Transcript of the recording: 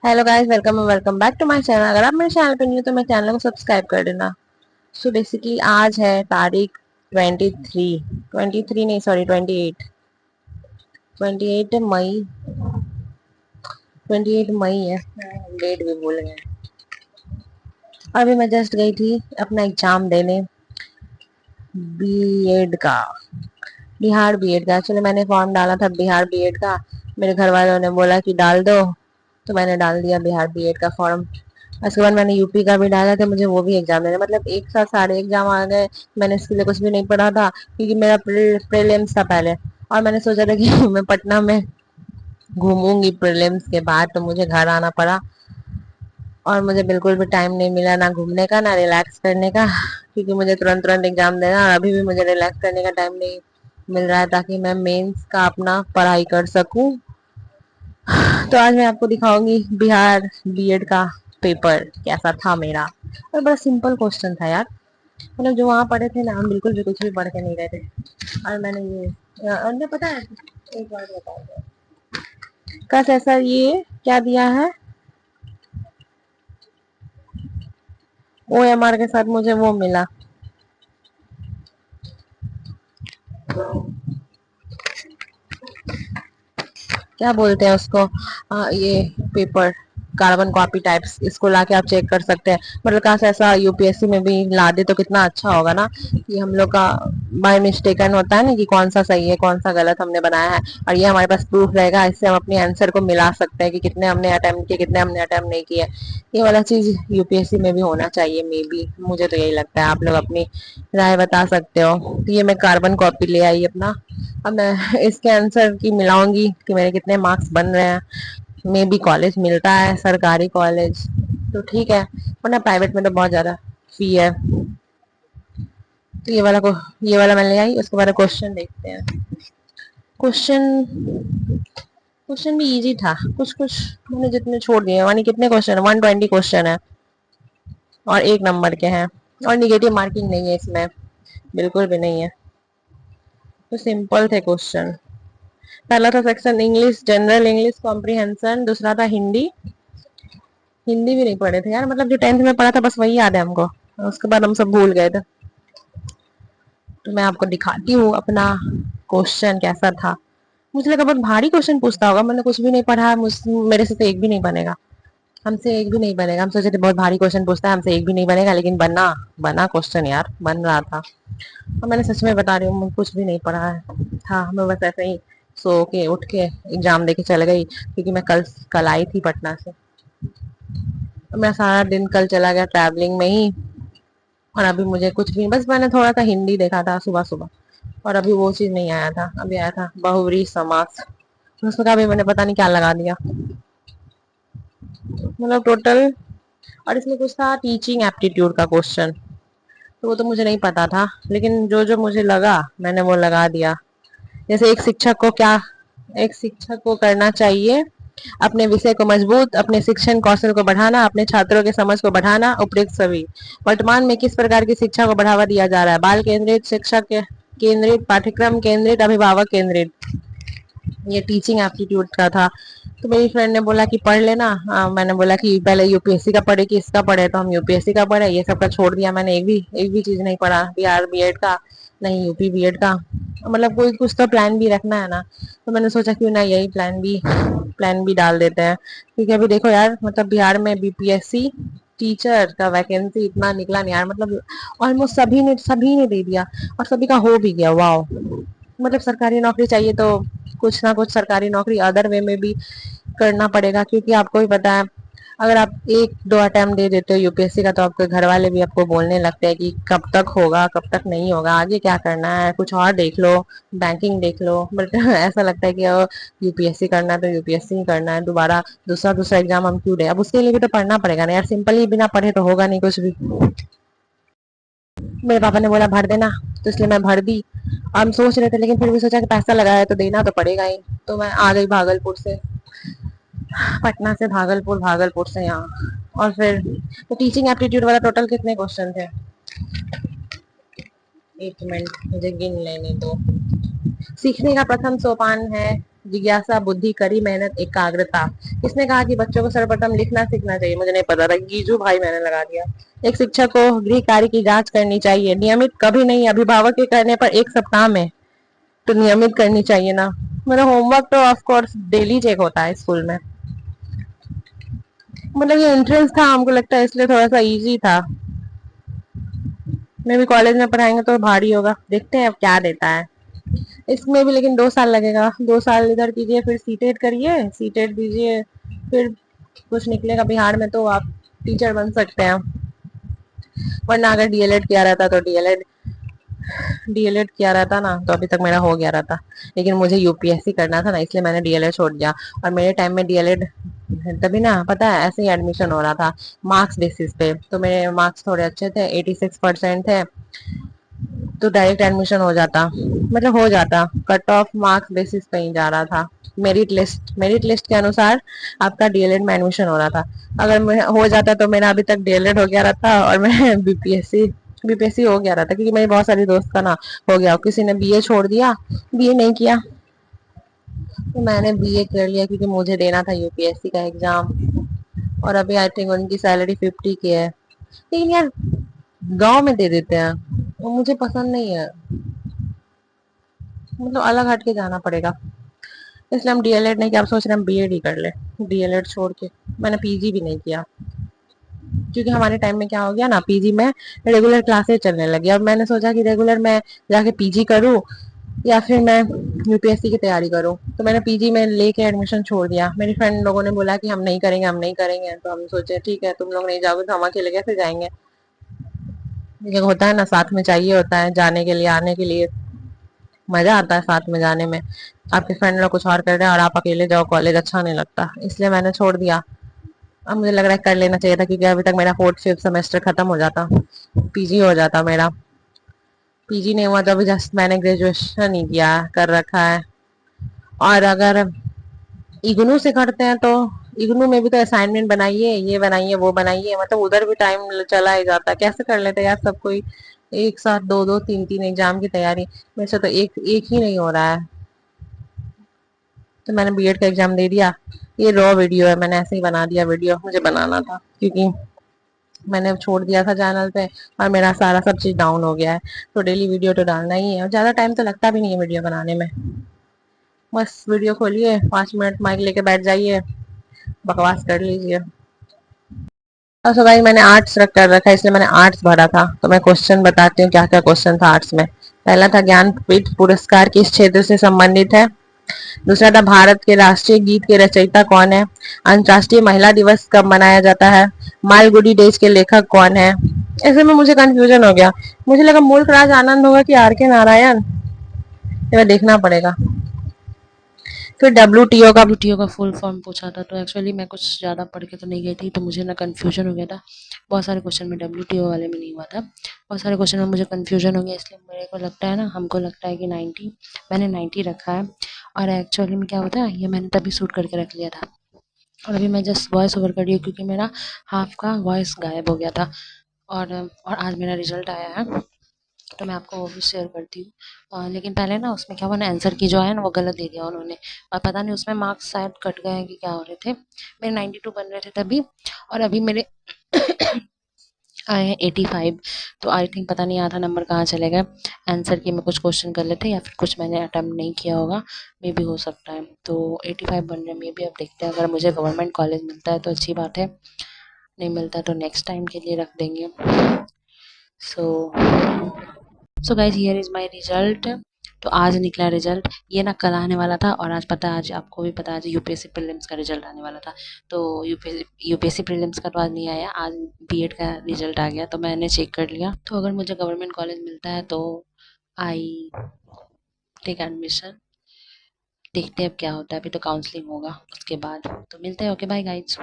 Hello guys, welcome back to my channel. अगर आप मेरे चैनल पे न्यू तो मेरे चैनल को सब्सक्राइब कर देना। सो बेसिकली आज है तारीख 23 नहीं, सॉरी 28 मई। 28 मई है, डेट भी भूल गए। अभी मैं जस्ट गई थी अपना एग्जाम देने, बीएड का, बिहार बीएड का। एक्चुअली मैंने फॉर्म डाला था बिहार बीएड का। मेरे घर वालों ने बोला कि डाल दो, तो मैंने डाल दिया बिहार बीएड का फॉर्म। उसके बाद मैंने यूपी का भी डाला था, मुझे वो भी एग्जाम देना, मतलब एक साथ सारे एग्जाम आ गए। मैंने इसके लिए कुछ भी नहीं पढ़ा था क्योंकि मेरा प्रीलिम्स था पहले, और मैंने सोचा था कि मैं पटना में घूमूंगी प्रीलिम्स के बाद, तो मुझे घर आना पड़ा। और मुझे बिल्कुल भी टाइम नहीं मिला, ना घूमने का ना रिलैक्स करने का, क्योंकि मुझे तुरंत तुरंत एग्जाम देना, और अभी भी मुझे रिलैक्स करने का टाइम नहीं मिल रहा है ताकि मैं मेंस का अपना पढ़ाई कर सकूं। तो आज मैं आपको दिखाऊंगी बिहार बीएड का पेपर कैसा था मेरा। और बड़ा सिंपल क्वेश्चन था यार, मतलब जो वहां पढ़े थे ना, हम बिल्कुल भी कुछ भी पढ़ के नहीं गए थे। और मैंने ये और पता है, एक बार बताओ कस ऐसा ये क्या दिया है, OMR के साथ मुझे वो मिला, क्या बोलते हैं उसको, ये पेपर कार्बन कॉपी टाइप्स, इसको लाके आप चेक कर सकते हैं। मतलब काश ऐसा यूपीएससी में भी ला दे तो कितना अच्छा होगा ना, कि हम लोग का बाय मिस्टेकन होता है ना कि कौन सा सही है कौन सा गलत हमने बनाया है, और ये हमारे पास प्रूफ रहेगा। इससे हम अपने आंसर को मिला सकते हैं कि कितने हमने अटेम्प्ट किए कितने हमने अटेम्प्ट नहीं किए। ये वाला चीज यूपीएससी में भी होना चाहिए, मे बी, मुझे तो यही लगता है। आप लोग अपनी राय बता सकते हो। तो ये मैं कार्बन कॉपी ले आई अपना, अब मैं इसके आंसर की मिलाऊंगी कि मेरे कितने मार्क्स बन रहे हैं। मे बी कॉलेज मिलता है, सरकारी कॉलेज तो ठीक है, वरना प्राइवेट में तो बहुत ज्यादा फी है। तो ये वाला मैं ले आई। उसके बाद क्वेश्चन देखते हैं। क्वेश्चन क्वेश्चन भी इजी था, कुछ कुछ मैंने जितने छोड़ दिए, यानी कितने क्वेश्चन, 120 क्वेश्चन है और 1 नंबर के हैं, और निगेटिव मार्किंग नहीं है इसमें, बिल्कुल भी नहीं है। तो सिंपल थे क्वेश्चन। पहला था section English, general English comprehension. दूसरा था हिंदी। हिंदी भी नहीं पढ़े थे यार, मतलब जो 10th में पढ़ा था बस वही याद है हमको, उसके बाद हम सब भूल गए थे। तो मैं आपको दिखाती हूँ अपना क्वेश्चन कैसा था। मुझे लगा बहुत भारी क्वेश्चन पूछता होगा, मैंने कुछ भी नहीं पढ़ा है, मेरे से तो एक भी नहीं बनेगा, हमसे एक भी नहीं बनेगा। हम सोचे थे बहुत भारी क्वेश्चन पूछता है, हमसे एक भी नहीं बनेगा, लेकिन बना बना क्वेश्चन यार, बन रहा था। और मैंने सच में बता रही हूँ, कुछ भी नहीं पढ़ा है था, मैं बस ऐसे ही सो के उठ के एग्जाम देके चल गई, क्योंकि मैं कल कल आई थी पटना से। मैं सारा दिन कल चला गया ट्रैवलिंग में ही, और अभी मुझे कुछ भी, बस मैंने थोड़ा सा हिंदी देखा था सुबह सुबह, और अभी वो चीज नहीं आया था। अभी आया था बहुव्रीहि समास, उसमें का भी मैंने पता नहीं क्या लगा दिया, मतलब टोटल। और इसमें कुछ था टीचिंग एप्टीट्यूड का क्वेश्चन, तो वो तो मुझे नहीं पता था, लेकिन जो जो मुझे लगा मैंने वो लगा दिया। जैसे एक शिक्षक को करना चाहिए अपने विषय को मजबूत, अपने शिक्षण कौशल को बढ़ाना, अपने छात्रों के समझ को बढ़ाना, उपयुक्त सभी। वर्तमान में किस प्रकार की शिक्षा को बढ़ावा दिया जा रहा है? बाल केंद्रित, शिक्षक केंद्रित, पाठ्यक्रम केंद्रित, अभिभावक केंद्रित। ये टीचिंग एप्टीट्यूड का था। तो मेरी फ्रेंड ने बोला कि पढ़ लेना। मैंने बोला कि पहले यूपीएससी का पढ़े कि इसका पढ़े, तो हम यूपीएससी का पढ़े, ये सब का छोड़ दिया मैंने, एक भी चीज नहीं पढ़ा, बिहार बीएड का नहीं, यूपी बीएड का। मतलब कोई कुछ तो प्लान भी रखना है ना, तो मैंने सोचा क्यों ना यही प्लान बी डाल देते हैं। क्योंकि अभी देखो यार, मतलब बिहार में बीपीएससी टीचर का वैकेंसी इतना निकला नहीं यार, मतलब ऑलमोस्ट सभी ने दे दिया, और सभी का हो भी गया। वाह, मतलब सरकारी नौकरी चाहिए तो कुछ ना कुछ सरकारी नौकरी अदर वे में भी करना पड़ेगा, क्योंकि आपको भी पता है, अगर आप एक दो अटेम्प्ट दे देते हो यूपीएससी का, तो आपके घर वाले भी आपको बोलने लगते हैं कि कब तक होगा कब तक नहीं होगा, आगे क्या करना है, कुछ और देख लो, बैंकिंग देख लो। बट ऐसा लगता है कि यूपीएससी करना है तो यूपीएससी ही करना है, दोबारा दूसरा दूसरा एग्जाम हम क्यों दे। अब उसके लिए भी तो पढ़ना पड़ेगा ना यार, सिंपल ही बिना पढ़े तो होगा नहीं कुछ भी। मेरे पापा ने बोला भर देना, तो इसलिए मैं भर दी। हम सोच रहे थे, लेकिन फिर भी सोचा कि पैसा लगाया है तो देना तो पड़ेगा ही। तो मैं आ गई भागलपुर से, पटना से भागलपुर, भागलपुर से यहाँ। और फिर तो टीचिंग एप्टीट्यूड वाला टोटल कितने क्वेश्चन थे, एक मिनट मुझे गिन लेने दो। सीखने का प्रथम सोपान है जिज्ञासा, बुद्धि, कड़ी मेहनत, एकाग्रता। किसने कहा कि बच्चों को सर्वप्रथम लिखना सीखना चाहिए? मुझे नहीं पता था, गीजू भाई मैंने लगा दिया। एक शिक्षक को गृह कार्य की जांच करनी चाहिए, नियमित कभी नहीं, अभिभावक के कहने पर एक सप्ताह में, तो नियमित करनी चाहिए ना। मेरा होमवर्क तो ऑफ कोर्स डेली चेक होता है स्कूल में। मतलब ये एंट्रेंस था, हमको लगता है इसलिए थोड़ा सा इजी था। मे भी कॉलेज में पढ़ाएंगे तो भारी होगा, देखते हैं अब क्या देता है इसमें भी। लेकिन 2 साल लगेगा, 2 साल इधर कीजिए, फिर सीटेट करिए, सीटेट दीजिए, फिर कुछ निकलेगा बिहार में तो आप टीचर बन सकते हैं। वरना अगर डीएलएड किया रहता तो डीएलएड किया रहता ना तो अभी तक मेरा हो गया रहता। लेकिन मुझे यूपीएससी करना था ना, इसलिए मैंने डीएलएड छोड़ दिया। और मेरे टाइम में डीएलएड तभी ना, पता है, ऐसे ही एडमिशन हो रहा था मार्क्स बेसिस पे। तो मेरे मार्क्स थोड़े अच्छे थे, 86% थे, तो डायरेक्ट एडमिशन हो जाता, मतलब हो जाता। कट ऑफ मार्क्स बेसिस पे ही जा रहा था। मेरिट लिस्ट के अनुसार आपका डीएलएड में एडमिशन हो रहा था। अगर मैं हो जाता तो मेरा अभी तक डीएलएड हो गया रहता और मैं बीपीएससी हो गया रहता, क्योंकि मेरी बहुत सारी दोस्त का ना हो गया। किसी ने बीए छोड़ दिया, बीए नहीं किया, तो मैंने बीए कर लिया क्योंकि मुझे देना था यूपीएससी का एग्जाम। और अभी आई थिंक उनकी सैलरी 50 की है। लेकिन यार गांव में दे देते हैं, वो मुझे पसंद नहीं है, मतलब अलग हट के जाना पड़ेगा। इसलिए हम डीएलएड नहीं किया, आप सोच रहे हैं हम बीएड ही कर ले, डीएलएड छोड़ के। मैंने पीजी भी नहीं किया, क्योंकि हमारे टाइम में क्या हो गया ना, पीजी में रेगुलर क्लासेस चलने लगी। अब मैंने सोचा कि रेगुलर मैं जाके पीजी करूँ या फिर मैं यूपीएससी की तैयारी करूँ, तो मैंने पीजी में लेके एडमिशन छोड़ दिया। मेरी फ्रेंड लोगों ने बोला कि हम नहीं करेंगे, हम नहीं करेंगे, तो हम सोचे ठीक है, तुम लोग नहीं जाओगे तो हम अकेले कैसे जाएंगे। ये होता है ना, साथ में चाहिए होता है जाने के लिए, आने के लिए मजा आता है साथ में जाने में। आपके फ्रेंड लोग कुछ और कर रहे हैं और आप अकेले जाओ कॉलेज, अच्छा नहीं लगता, इसलिए मैंने छोड़ दिया। अब मुझे लग रहा है कर लेना चाहिए था, क्योंकि अभी तक मेरा 4th 5th सेमेस्टर खत्म हो जाता, पीजी हो जाता मेरा। पीजी नहीं हुआ तो अभी जस्ट मैंने ग्रेजुएशन ही किया कर रखा है। और अगर इग्नू से करते हैं तो इग्नू में भी तो असाइनमेंट बनाइए, ये बनाइए, वो बनाइए, मतलब उधर भी टाइम चला ही जाता है। कैसे कर लेते हैं यार सब कोई एक साथ दो दो तीन तीन एग्जाम की तैयारी? मेरे से तो एक एक ही नहीं हो रहा है। तो मैंने बीएड का एग्जाम दे दिया। ये रॉ वीडियो है, मैंने ऐसे ही बना दिया वीडियो, मुझे बनाना था क्योंकि मैंने छोड़ दिया था चैनल पे और मेरा सारा सब चीज डाउन हो गया है। तो डेली वीडियो तो डालना ही है, और ज्यादा टाइम तो लगता भी नहीं है वीडियो बनाने में। बस वीडियो खोलिए, 5 मिनट माइक लेके बैठ जाइए, बकवास कर लीजिए। और सो भाई मैंने आर्ट्स रख कर रखा है, इसलिए मैंने आर्ट्स भरा था। तो मैं क्वेश्चन बताती हूँ क्या क्या क्वेश्चन था आर्ट्स में। पहला था ज्ञानपीठ पुरस्कार किस क्षेत्र से संबंधित है। दूसरा था भारत के राष्ट्रीय गीत के रचयिता कौन है। अंतर्राष्ट्रीय महिला दिवस कब मनाया जाता है। मालगुडी डेज के लेखक कौन है। ऐसे में मुझे कंफ्यूजन हो गया, मुझे लगा मुल्क राज आनंद होगा कि आर के नारायण, ये देखना पड़ेगा। फिर डब्ल्यूटीओ का फुल फॉर्म पूछा था, तो एक्चुअली मैं कुछ ज़्यादा पढ़ के तो नहीं गई थी, तो मुझे ना कन्फ्यूजन हो गया था। बहुत सारे क्वेश्चन में डब्ल्यूटीओ वाले में नहीं हुआ था, बहुत सारे क्वेश्चन में मुझे कन्फ्यूजन हो गया, इसलिए मेरे को लगता है ना, हमको लगता है कि 90, मैंने 90 रखा है। और एक्चुअली में क्या होता है, ये मैंने तभी शूट करके रख लिया था, और अभी मैं जस्ट वॉइस ओवर कर रही हूँ क्योंकि मेरा हाफ का वॉइस गायब हो गया था। और आज मेरा रिजल्ट आया है, तो मैं आपको वो भी शेयर करती हूँ। लेकिन पहले ना उसमें क्या हुआ ना, आंसर की जो है ना वो गलत दे दिया उन्होंने, और पता नहीं उसमें मार्क्स शायद कट गए हैं कि क्या हो रहे थे। मेरे 92 बन रहे थे तभी, और अभी मेरे आए हैं 85। तो आई थिंक पता नहीं आधा नंबर कहाँ चले गए। आंसर की में कुछ क्वेश्चन कर लेते या फिर कुछ मैंने अटेम्प्ट नहीं किया होगा, मे भी हो सकता है। तो 85 बन रहे हैं, मे भी अब देखते हैं, अगर मुझे गवर्नमेंट कॉलेज मिलता है तो अच्छी बात है, नहीं मिलता तो नेक्स्ट टाइम के लिए रख देंगे। So so guys here is my result. तो आज निकला रिजल्ट, ये ना कल आने वाला था, और आज पता है, आज आपको भी पता है, आज यूपीएससी प्रीलिम्स का रिजल्ट आने वाला था। तो यूपीएससी प्रीलिम्स का तो आज नहीं आया, आज बीएड का रिजल्ट आ गया, तो मैंने चेक कर लिया। तो अगर मुझे गवर्नमेंट कॉलेज मिलता है तो आई टेक एडमिशन, देखते हैं अब क्या होता है, अभी तो काउंसलिंग होगा उसके बाद। तो मिलते हैं, ओके बाय गाइज।